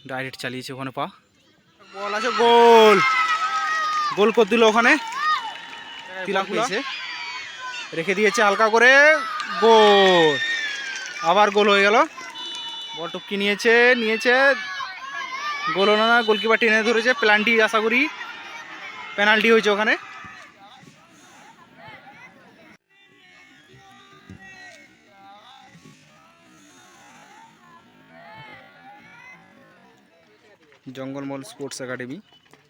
Direct চালিয়েছে ওখানে পা, বল আছে, গোল গোল করে দিল ওখানে, তিলাক পেয়েছে, রেখে দিয়েছে হালকা করে, গোল, আবার গোল হয়ে গেল। বল টপকি নিয়েছে, গোল হলো না, গোলকিপার টেনে ধরেছে, প্ল্যান্টি আশা করি পেনাল্টি হয়েছে ওখানে। জঙ্গলমহল স্পোর্টস একাডেমি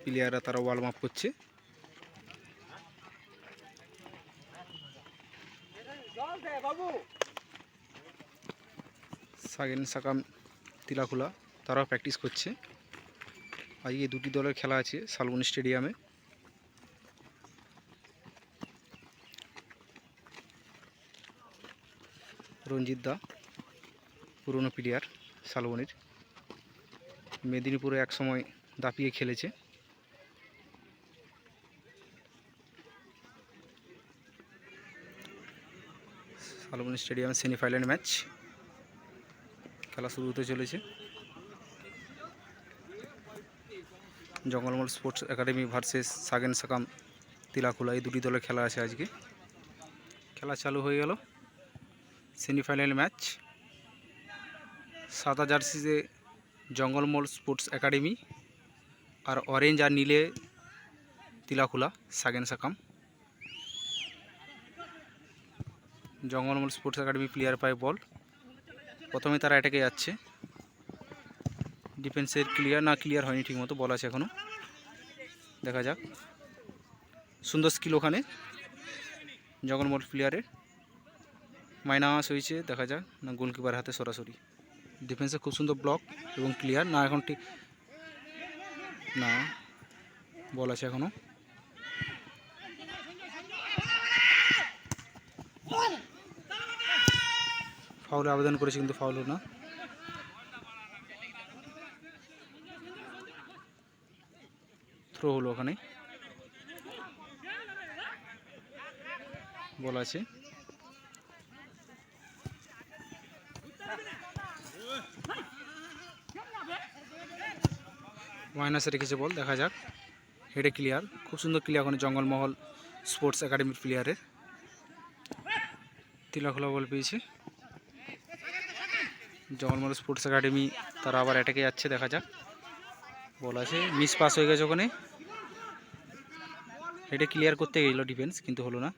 প্লেয়াররা তারা ওয়ার্ম আপ করছে। সাগেন সাকাম তিলাখোলা তারাও প্র্যাকটিস করছে। আজকে দুটি দলের খেলা আছে শালবনী স্টেডিয়ামে। রঞ্জিত দা পুরনো প্লেয়ার শালবনীর, মেদিনীপুরে একসময় দাপিয়ে খেলেছে। শালবনী স্টেডিয়ামে সেমিফাইনাল ম্যাচ, খেলা শুরু হতে চলেছে। Jangalmahal sports academy versus সাগেন succumb তিলাখোলা, এই দুটি দলের খেলা আছে আজকে। খেলা চালু হয়ে গেল, সেমিফাইনাল ম্যাচ। সাদা জার্সিতে জঙ্গলমহল স্পোর্টস একাডেমি আর অরেঞ্জ আর নীলে Tilakhola Sagen Sakam. Jangalmahal sports academy player পায় বল, প্রথমে তারা অ্যাটাকে যাচ্ছে। ডিফেন্সের ক্লিয়ার না, ক্লিয়ার হয়নি ঠিকমতো, বল আছে এখনও, দেখা যাক। সুন্দর স্কিল ওখানে জঙ্গলমহল প্লেয়ারের, মাইনাস হয়েছে, দেখা যাক না, গোলকিপার হাতে সরাসরি। ডিফেন্সে খুব সুন্দর ব্লক এবং ক্লিয়ার না, এখন ঠিক না, বল আছে এখনও। ফাউলে আবেদন করেছে কিন্তু ফাউল না, থ্রো হলো ওখানে, বল আছে। মাইনাসে রেখেছে বল, দেখা যাক। হেডে ক্লিয়ার, খুব সুন্দর ক্লিয়ার ওখানে জঙ্গলমহল স্পোর্টস একাডেমির প্লেয়ারের। তিলাখোলা বল পেয়েছে, জঙ্গলমহল স্পোর্টস একাডেমি তারা আবার অ্যাটাকে যাচ্ছে, দেখা যাক। বল আছে, মিস পাস হয়ে গেছে ওখানে, হেডে ক্লিয়ার করতে গেল ডিফেন্স কিন্তু হলো না।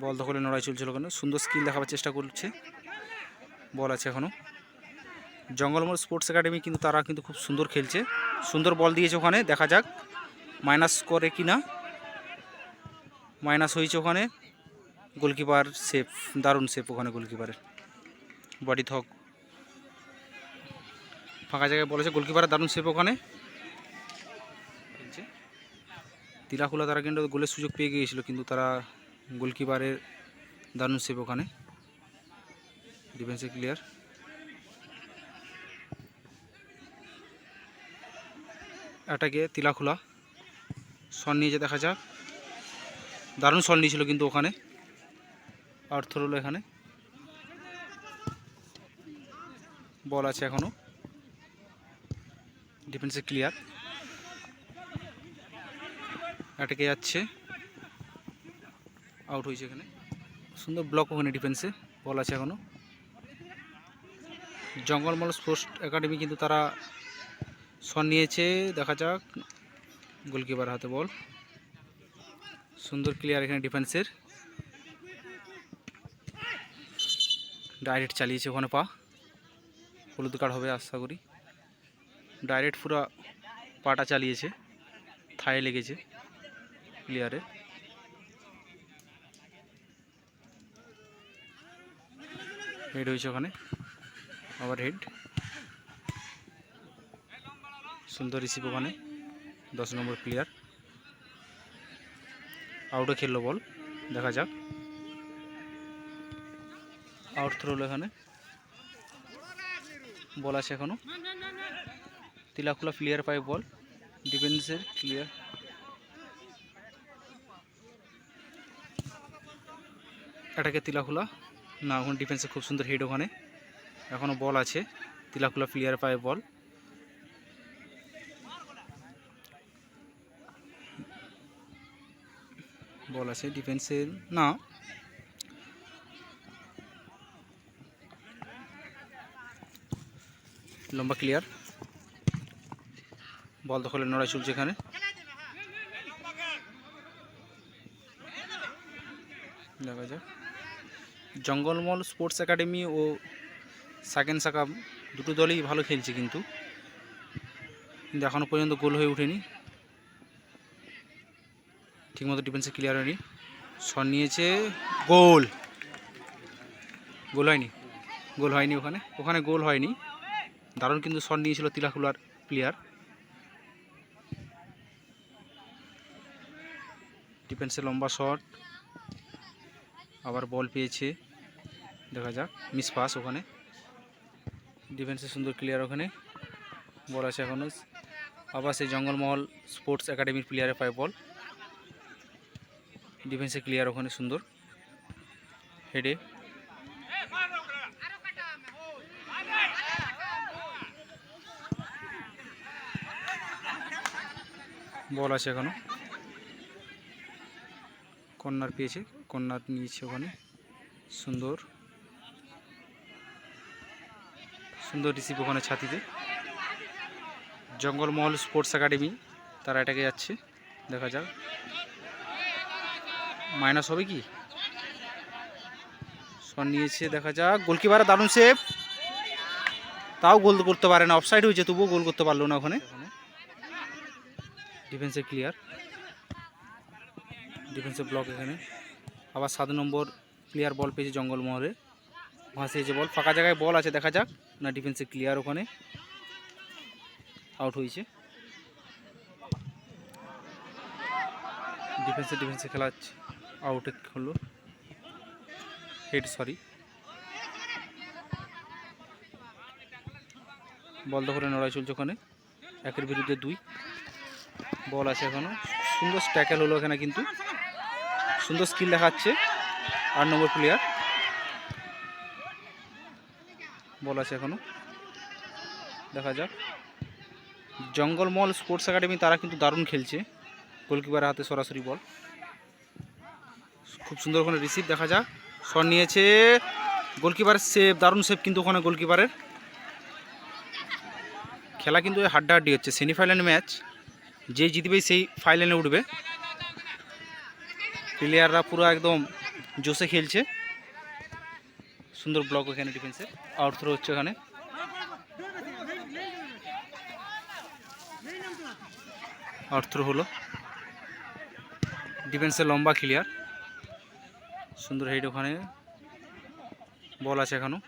বল দখলে লড়াই চলছিল ওখানে, সুন্দর স্কিল দেখাবার চেষ্টা করছে, বল আছে এখনও। জঙ্গলমহল স্পোর্টস একাডেমি কিন্তু তারা কিন্তু খুব সুন্দর খেলছে, সুন্দর বল দিয়েছে ওখানে, দেখা যাক মাইনাস করে কি না। মাইনাস হয়েছে ওখানে, গোলকিপার সেফ, দারুণ সেফ ওখানে গোলকিপারের, বডি থক ফাঁকা জায়গায় বলেছে, গোলকিপারের দারুণ সেফ ওখানে। তিলাখোলা তারা কিন্তু গোলের সুযোগ পেয়ে গিয়েছিল, কিন্তু তারা গোলকিপারের দারুণ সেফ ওখানে। ডিফেন্সে ক্লিয়ার, এটাকে তিলাখোলা শট নিয়েছে, দেখা যাক, দারুণ শট নিয়েছিল কিন্তু ওখানে, অর্থ হলো এখানে, বল আছে এখনও। ডিফেন্সে ক্লিয়ার, এটাকে যাচ্ছে, আউট হয়েছে এখানে, সুন্দর ব্লক ওখানে ডিফেন্সে, বল আছে এখনও। জঙ্গলমহল স্পোর্টস একাডেমি কিন্তু তারা শট নিয়েছে, দেখা যাক, গোলকিপার হাতে বল, সুন্দর ক্লিয়ার এখানে ডিফেন্সের, ডাইরেক্ট চালিয়েছে ওখানে পা, হলুদ কার্ড হবে আশা করি। ডাইরেক্ট পুরো পাটা চালিয়েছে, থায়ে লেগেছে প্লেয়ারে। হেড হয়েছে ওখানে, আবার হেড, সুন্দর রিসিভ ওখানে 10 নম্বর প্লেয়ার, আউটে খেললো বল, দেখা যাক, আউট থ্রো হলো এখানে, বল আছে এখনো। তিলাখোলা প্লেয়ার পায় বল, ডিফেন্সের ক্লিয়ার, এটাকে তিলাখোলা না, ওখানে ডিফেন্সে খুব সুন্দর হেড ওখানে, এখনও বল আছে, তিলাখোলা প্লেয়ার পায় বল, বল আছে ডিফেন্সের না, লম্বা ক্লিয়ার, বল দখলের লড়াই চলছে এখানে। দেখা যাক, জঙ্গলমহল স্পোর্টস একাডেমি ও সাকেন সাকাম দুটো দলই ভালো খেলছে, কিন্তু এখনও পর্যন্ত গোল হয়ে ওঠেনি, ঠিকমতো ডিফেন্সে ক্লিয়ার হয়নি। শট নিয়েছে, গোল, গোল হয়নি, গোল হয়নি, ওখানে গোল হয়নি। দারুণ কিন্তু শট নিয়েছিল তিলাকুলার প্লেয়ার। ডিফেন্সে লম্বা শট, আবার বল পেয়েছে, দেখা যাক, মিস পাস ওখানে। ডিফেন্সে সুন্দর ক্লিয়ার, ওখানে বল আছে এখনো, আবার সেই জঙ্গলমহল স্পোর্টস একাডেমির প্লেয়ারে পায় বল। ডিফেন্সে ক্লিয়ার, ওখানে সুন্দর হেডে, বল আছে এখনো, কর্নার পেয়েছে, কর্নার নিয়েছে ওখানে, সুন্দর সুন্দর রিসিভ ওখানে ছাতিতে। জঙ্গলমহল স্পোর্টস একাডেমি তারা এটাকে যাচ্ছে, দেখা যাক মাইনাস হবে কি, শট নিয়েছে, দেখা যাক, গোলকিপার দারুণ সেভ, তাও গোল করতে পারে না, অফসাইড হয়েছে তবুও গোল করতে পারলো না ওখানে। ডিফেন্সে ক্লিয়ার, ডিফেন্সে ব্লক এখানে, আবার 7 নম্বর প্লেয়ার বল পেয়েছে জঙ্গলমহলে, ভাসিয়েছে বল, ফাঁকা জায়গায় বল আছে, দেখা যাক, না ডিফেন্সে ক্লিয়ার, ওখানে আউট হয়েছে। ডিফেন্সে খেলা আউট হলো, হেড, সরি, বল দখলে লড়াই চলছে ওখানে, 1-এর বিরুদ্ধে 2, বল আছে এখনো, সুন্দর ট্যাকেল হলো এখানে, কিন্তু সুন্দর স্কিল দেখাচ্ছে 8 নম্বর প্লেয়ার, বল আছে এখনো, দেখা যাক। জঙ্গলমহল স্পোর্টস একাডেমি তারা কিন্তু দারুণ খেলছে, গোলকিপারের হাতে সরাসরি বল, খুব সুন্দর ওখানে রিসিভ, দেখা যাক, শট নিয়েছে, গোলকিপারের সেভ, দারুণ সেভ কিন্তু ওখানে গোলকিপারের। খেলা কিন্তু হাড্ডাহাড্ডি হচ্ছে, সেমিফাইনাল ম্যাচ, যে জিতবেই সেই ফাইনালে উঠবে। প্লেয়াররা পুরো একদম জোশে খেলছে, সুন্দর ব্লক এখানে, ডিফেন্সে আউট থ্রো হচ্ছে ওখানে, আউট থ্রো হলো। ডিফেন্সে লম্বা ক্লিয়ার, সুন্দর হেড ওখানে, বল আছে এখনো,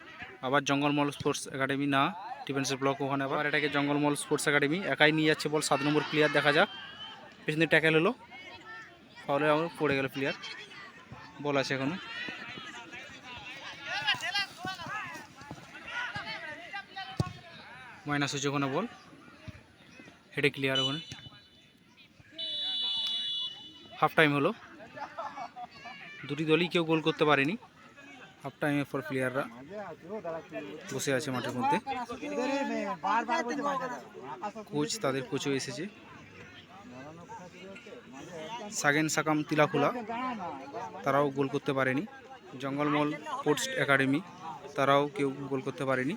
আবার জঙ্গলমহল স্পোর্টস একাডেমি না, ডিফেন্সের ব্লক ওখানে, আবার এটাকে জঙ্গলমহল স্পোর্টস একাডেমি একাই নিয়ে যাচ্ছে বল, 7 নম্বর প্লেয়ার, দেখা যাক, পেছনে ট্যাকেল হলো, ফাউলে পড়ে গেল প্লেয়ার, বল আছে এখনো, মাইনাস হচ্ছে ওখানে, বল হেডে ক্লিয়ার, ওখানে হাফ টাইম হলো, দুটি দলই কেউ গোল করতে পারেনি। হাফ টাইমের পর প্লেয়াররা বসে আছে মাঠের মধ্যে, কোচ, তাদের কোচও এসেছে। সাগেন সাকাম তিলাকুলা তারাও গোল করতে পারেনি, জঙ্গলমহল স্পোর্টস একাডেমি তারাও কেউ গোল করতে পারেনি।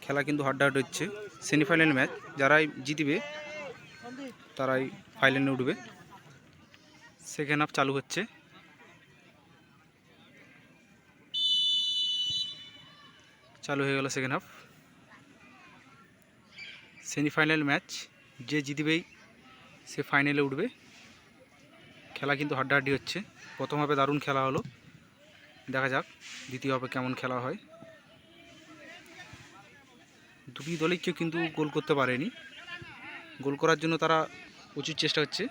খেলা কিন্তু হাড্ডাহাড্ডি হচ্ছে, সেমিফাইনাল ম্যাচ, যারাই জিতবে তারাই ফাইনালে উঠবে। সেকেন্ড হাফ চালু হচ্ছে, চালু হয়ে গেল সেকেন্ড হাফ, সেমিফাইনাল ম্যাচ, যে জিতবেই সে ফাইনালে উঠবে। খেলা কিন্তু হাড্ডাহাড্ডি হচ্ছে, প্রথম হাফে দারুণ খেলা হলো, দেখা যাক দ্বিতীয় হাফে কেমন খেলা হয়। দুটি দলই কেউ কিন্তু গোল করতে পারেনি, গোল করার জন্য তারা প্রচুর চেষ্টা হচ্ছে।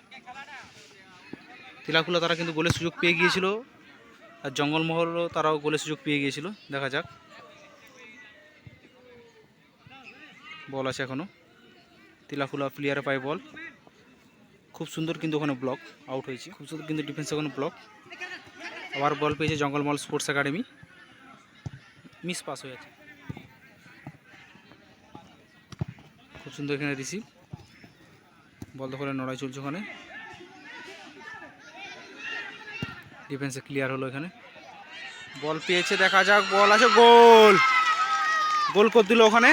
তিলাকুলা তারা কিন্তু গোলের সুযোগ পেয়ে গিয়েছিল, আর জঙ্গলমহলও তারাও গোলের সুযোগ পেয়ে গিয়েছিল, দেখা যাক, বল আছে এখনো, তিলাকুলা প্লেয়ারে পায় বল, খুব সুন্দর কিন্তু ওখানে ব্লক, আউট হয়েছে, খুব সুন্দর কিন্তু ডিফেন্সে ওখানে ব্লক, আবার বল পেয়েছে Jangalmahal sports academy, miss pass হয়ে আছে, খুব সুন্দর এখানে রিসিভ, বল দখলে লড়াই চলছে ওখানে, ডিফেন্সে ক্লিয়ার হলো এখানে, বল পেয়েছে, দেখা যাক, বল আছে, গোল, গোল করে দিল ওখানে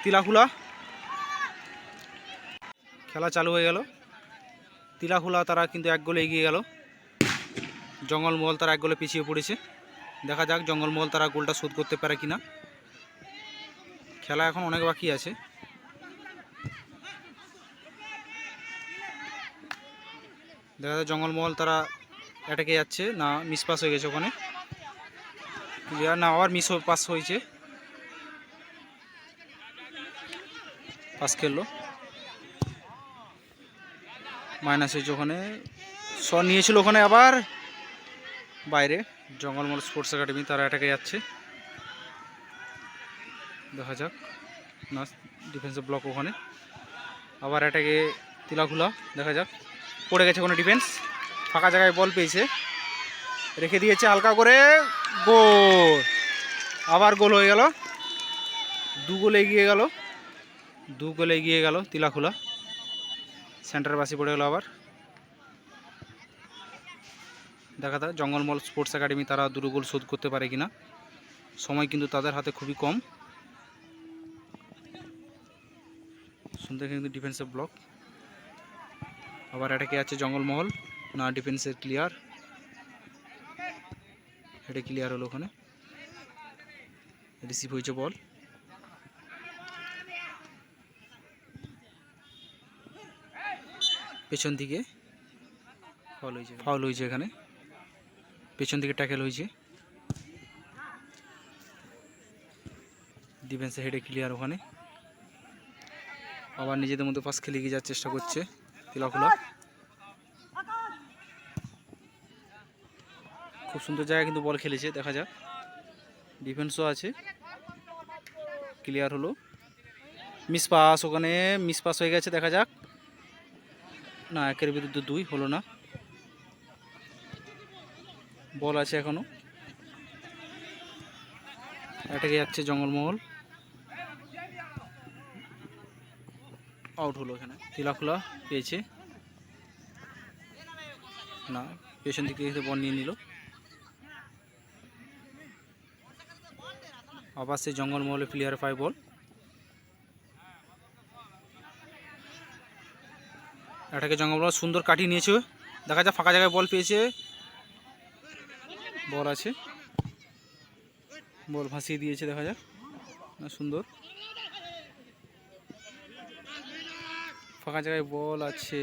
তিলাকুলা। খেলা চালু হয়ে গেল, তিলাকুলা তারা কিন্তু 1 গোলে এগিয়ে গেল। জঙ্গলমহল তারা 1 গোলে পিছিয়ে পড়েছে। দেখা যাক জঙ্গলমহল তারা গোলটা শোধ করতে পারে কিনা। খেলা এখন অনেক বাকি আছে। দেখা যায় জঙ্গলমহল তারা অ্যাটাকে যাচ্ছে, না মিস পাস হয়ে গেছে ওখানে, ক্লিয়ার না, আবার মিস পাস হয়েছে, পাস খেললো, মাইনাস হয়েছে ওখানে, শট নিয়েছিল ওখানে, আবার বাইরে। জঙ্গলমহল স্পোর্টস একাডেমি তারা অ্যাটাকে যাচ্ছে, দেখা যাক, না ডিফেন্সে ব্লক ওখানে, আবার অ্যাটাকে তিলাকুলা, দেখা যাক, পড়ে গেছে কোনো ডিফেন্স, ফাঁকা জায়গায় বল পেয়েছে, রেখে দিয়েছে হালকা করে, গোল, আবার গোল হয়ে গেল, 2 গোলে এগিয়ে গেল, 2 গোলে এগিয়ে গেল তিলাকুলা। সেন্টার বাসি পড়ে গেল আবার। দেখা যাক জঙ্গলমহল স্পোর্টস একাডেমি তারা 2 গোল শোধ করতে পারে কিনা। সময় কিন্তু তাদের হাতে খুবই কম। সুন্দর কিন্তু ডিফেন্সের ব্লক, আবার অ্যাটাকে আছে জঙ্গলমহল, না ডিফেন্সের ক্লিয়ার, এটা ক্লিয়ার হলো ওখানে, রিসিভ হয়েছে বল, পেছন দিকে ফাউল হয়েছে এখানে, পেছন দিকে ট্যাকেল হয়েছে, ডিফেন্সে হেডে ক্লিয়ার ওখানে, আবার নিজেদের মধ্যে পাস খেলে এগিয়ে যাওয়ার চেষ্টা করছে তিলাকুলা। খুব সুন্দর জায়গায় কিন্তু বল খেলেছে, দেখা যাক, ডিফেন্সও আছে, ক্লিয়ার হলো, মিস পাস ওখানে, মিস পাস হয়ে গেছে, দেখা যাক, না 1-এর বিরুদ্ধে 2 হলো না, বল আছে এখনো, অ্যাটাকে যাচ্ছে জঙ্গলমহল, আউট হলো এখানে, তিলাকুলা পেয়েছে, না পেছন দিকে বল নিয়ে নিল, আবার সেই জঙ্গলমহলে প্লেয়ার পায় বল, এটাকে জঙ্গলমহল সুন্দর কাটিয়ে নিয়েছে, দেখা যাক ফাঁকা জায়গায় বল পেয়েছে, বল আছে, বল ভাসিয়ে দিয়েছে, দেখা যাক, না সুন্দর, ফাঁকা জায়গায় বল আছে,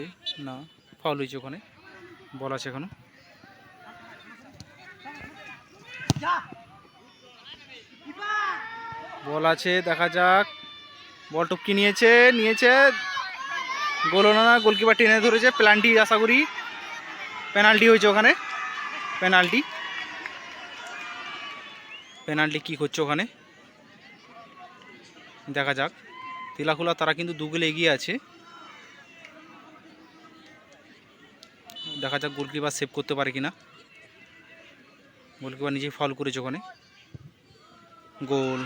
না ফাউল হয়েছে ওখানে, বল আছে এখনো, বল আছে, দেখা যাক, বল টপকি নিয়েছে, গোল হলো না, গোলকিপার টেনে ধরেছে, পেনাল্টি আশা করি, পেনাল্টি হয়েছে ওখানে, পেনাল্টি কি হচ্ছে ওখানে, দেখা যাক, তিলাকুলা তারা কিন্তু 2 গোলে এগিয়ে আছে, দেখা যাক গোলকিপার সেভ করতে পারে কিনা, গোলকিপার নিজেই ফাউল করেছে ওখানে, গোল,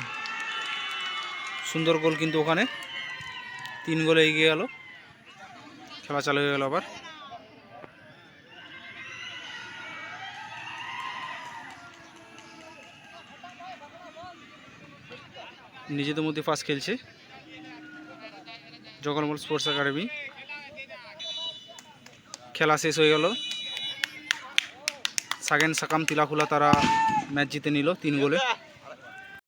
সুন্দর গোল কিন্তু ওখানে, 3 গোলে এগিয়ে গেল, খেলা চালু হয়ে গেল আবার। নিজেদের মধ্যে ফার্স্ট খেলছে জঙ্গলমহল স্পোর্টস একাডেমি, খেলা শেষ হয়ে গেল, সাগেন সাকাম তিলাকুলা তারা ম্যাচ জিতে নিল 3 গোলে।